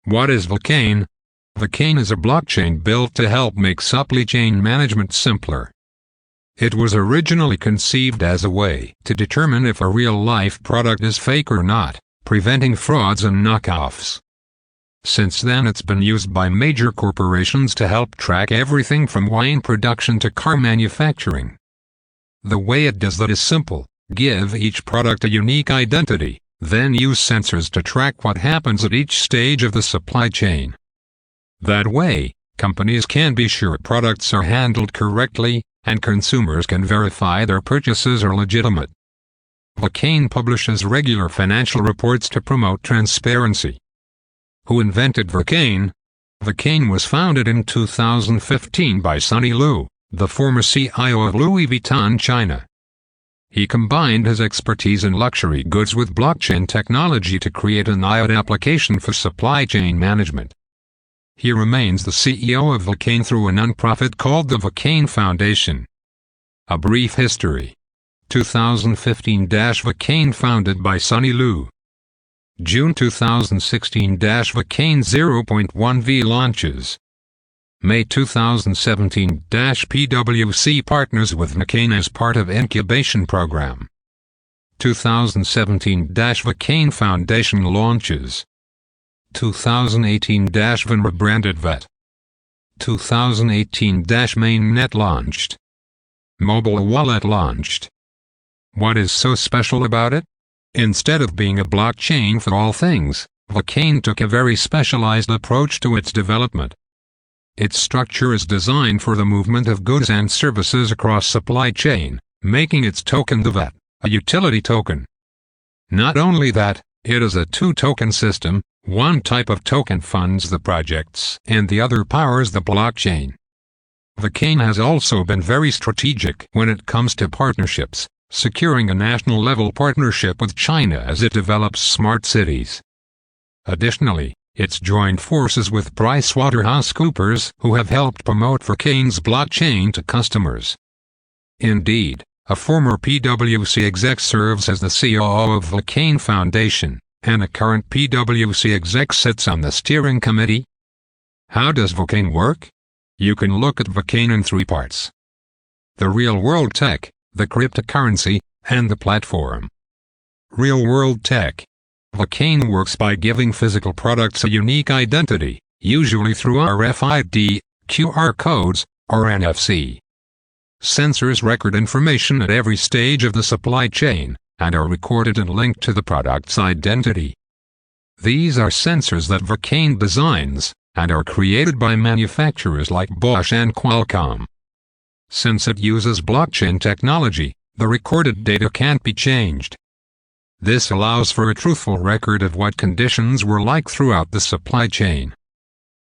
What is VeChain? VeChain is a blockchain built to help make supply chain management simpler. It was originally conceived as a way to determine if a real-life product is fake or not, preventing frauds and knockoffs. Since then it's been used by major corporations to help track everything from wine production to car manufacturing. The way it does that is simple: give each product a unique identity, then use sensors to track what happens at each stage of the supply chain. That way, companies can be sure products are handled correctly, and consumers can verify their purchases are legitimate. VeChain publishes regular financial reports to promote transparency. Who invented VeChain? VeChain was founded in 2015 by Sonny Liu, the former CIO of Louis Vuitton China. He combined his expertise in luxury goods with blockchain technology to create an IoT application for supply chain management. He remains the CEO of VeChain through a nonprofit called the VeChain Foundation. A brief history. 2015 VeChain founded by Sonny Liu. June 2016 VeChain 0.1V launches. May 2017 PwC partners with VeChain as part of incubation program. 2017 VeChain Foundation launches. 2018 VeChain rebranded VET. 2018 mainnet launched. Mobile wallet launched. What is so special about it? Instead of being a blockchain for all things, VeChain took a very specialized approach to its development. Its structure is designed for the movement of goods and services across supply chain, making its token the VET, a utility token. Not only that, it is a two-token system. One type of token funds the projects and the other powers the blockchain. VeChain has also been very strategic when it comes to partnerships, securing a national-level partnership with China as it develops smart cities. Additionally, it's joined forces with PricewaterhouseCoopers, who have helped promote VeChain's blockchain to customers. Indeed, a former PwC exec serves as the COO of VeChain Foundation, and a current PwC exec sits on the steering committee. How does VeChain work? You can look at VeChain in three parts: the real-world tech, the cryptocurrency, and the platform. Real-world tech. VeChain works by giving physical products a unique identity, usually through RFID, QR codes, or NFC. Sensors record information at every stage of the supply chain, and are recorded and linked to the product's identity. These are sensors that VeChain designs, and are created by manufacturers like Bosch and Qualcomm. Since it uses blockchain technology, the recorded data can't be changed. This allows for a truthful record of what conditions were like throughout the supply chain.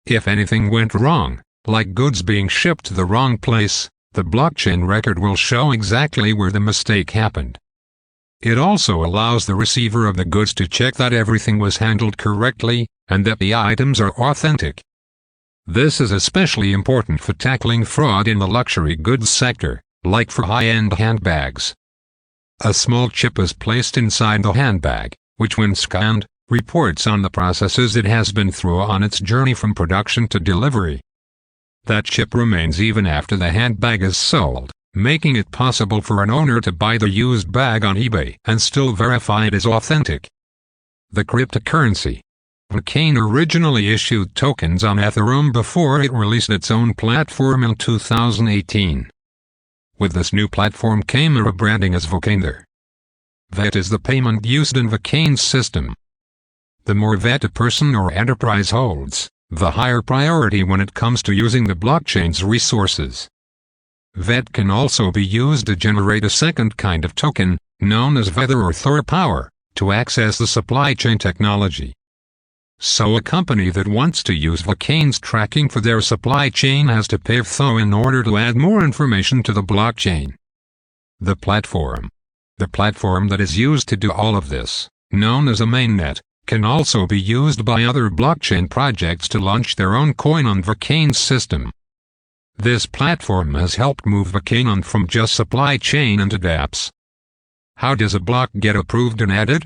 If anything went wrong, like goods being shipped to the wrong place, the blockchain record will show exactly where the mistake happened. It also allows the receiver of the goods to check that everything was handled correctly, and that the items are authentic. This is especially important for tackling fraud in the luxury goods sector, like for high-end handbags. A small chip is placed inside the handbag, which when scanned, reports on the processes it has been through on its journey from production to delivery. That chip remains even after the handbag is sold, making it possible for an owner to buy the used bag on eBay and still verify it is authentic. The cryptocurrency. VeChain originally issued tokens on Ethereum before it released its own platform in 2018. With this new platform came a rebranding as VeChain. VET is the payment used in VeChain's system. The more VET a person or enterprise holds, the higher priority when it comes to using the blockchain's resources. VET can also be used to generate a second kind of token, known as Vether or Thor Power, to access the supply chain technology. So a company that wants to use VeChain's tracking for their supply chain has to pay Thor in order to add more information to the blockchain. The platform. The platform that is used to do all of this, known as a mainnet, can also be used by other blockchain projects to launch their own coin on VeChain's system. This platform has helped move VeChain on from just supply chain into dApps. How does a block get approved and added?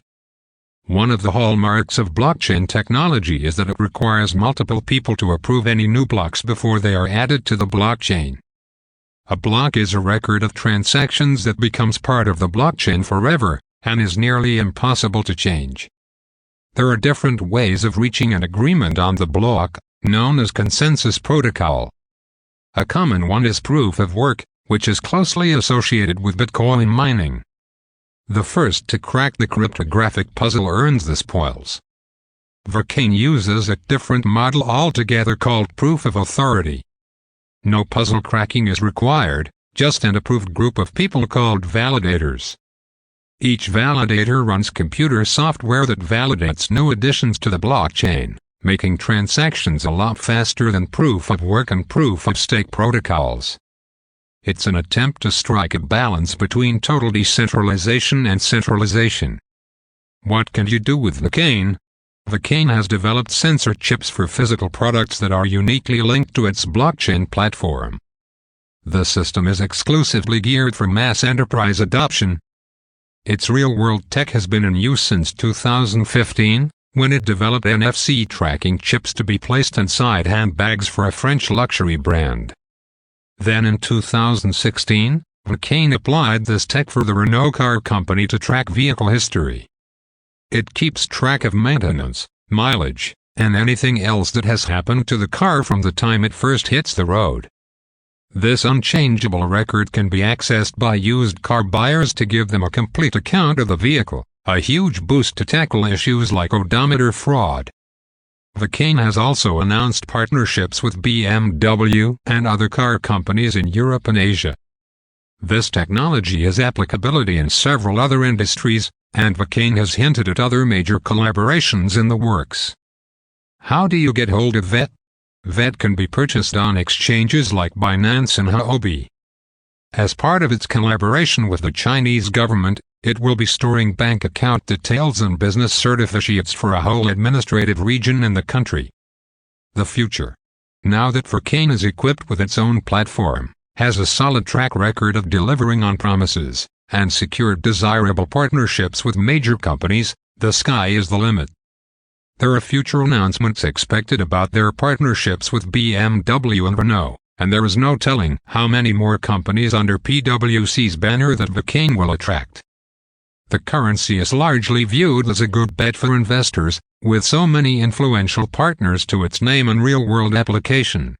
One of the hallmarks of blockchain technology is that it requires multiple people to approve any new blocks before they are added to the blockchain. A block is a record of transactions that becomes part of the blockchain forever, and is nearly impossible to change. There are different ways of reaching an agreement on the block, known as consensus protocol. A common one is proof of work, which is closely associated with Bitcoin mining. The first to crack the cryptographic puzzle earns the spoils. VeChain uses a different model altogether called proof of authority. No puzzle cracking is required, just an approved group of people called validators. Each validator runs computer software that validates new additions to the blockchain, making transactions a lot faster than proof of work and proof of stake protocols. It's an attempt to strike a balance between total decentralization and centralization. What can you do with VeChain? VeChain has developed sensor chips for physical products that are uniquely linked to its blockchain platform. The system is exclusively geared for mass enterprise adoption. Its real-world tech has been in use since 2015, when it developed NFC tracking chips to be placed inside handbags for a French luxury brand. Then in 2016, VeChain applied this tech for the Renault car company to track vehicle history. It keeps track of maintenance, mileage, and anything else that has happened to the car from the time it first hits the road. This unchangeable record can be accessed by used car buyers to give them a complete account of the vehicle, a huge boost to tackle issues like odometer fraud. VeChain has also announced partnerships with BMW and other car companies in Europe and Asia. This technology has applicability in several other industries, and VeChain has hinted at other major collaborations in the works. How do you get hold of VET? VET can be purchased on exchanges like Binance and Huobi. As part of its collaboration with the Chinese government, it will be storing bank account details and business certificates for a whole administrative region in the country. The future. Now that VeChain is equipped with its own platform, has a solid track record of delivering on promises, and secured desirable partnerships with major companies, the sky is the limit. There are future announcements expected about their partnerships with BMW and Renault, and there is no telling how many more companies under PwC's banner that VeChain will attract. The currency is largely viewed as a good bet for investors, with so many influential partners to its name and real-world application.